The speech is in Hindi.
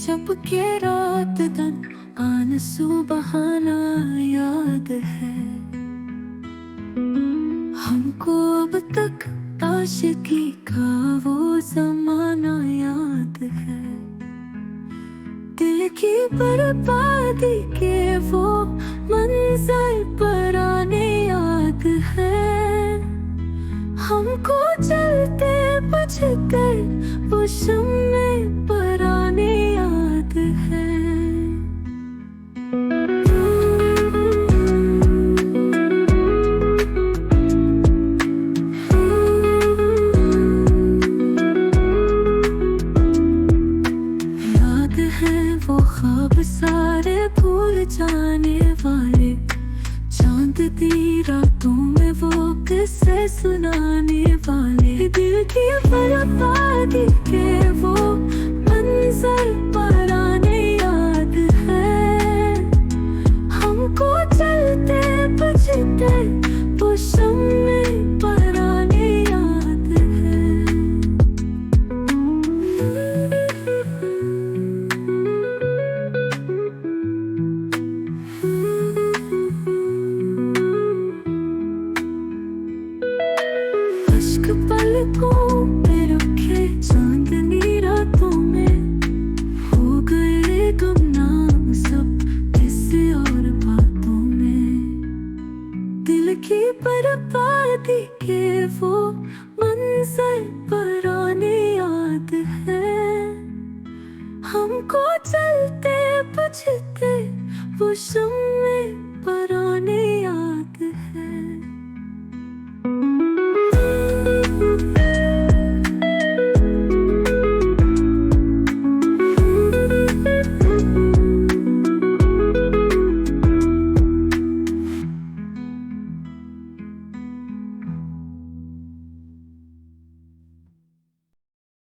जब के रात दिन आंसू बहाना याद है हमको। अब तक आशिकी का वो जमाना याद है। दिल की बर्बादी के वो मंजर पुराने याद है। हमको चलते बजते वो शम्मे पुराने याद है। याद है वो ख्वाब सारे भूल जाने वाले, चांद दी रातों में वो किस्से सुनाने वाले। दिल की बर्बादी के वो मंजर पुराने याद है। हमको चलते बजते वो शम्मे पुराने याद है। अश्क पलकों पे रखे चांदनी रातों में, हो गए गुमनाम सब किसी और बातों में। दिल की बर्बादी के वो मंजर पुराने याद है। हमको चलते बजते वो शम्मे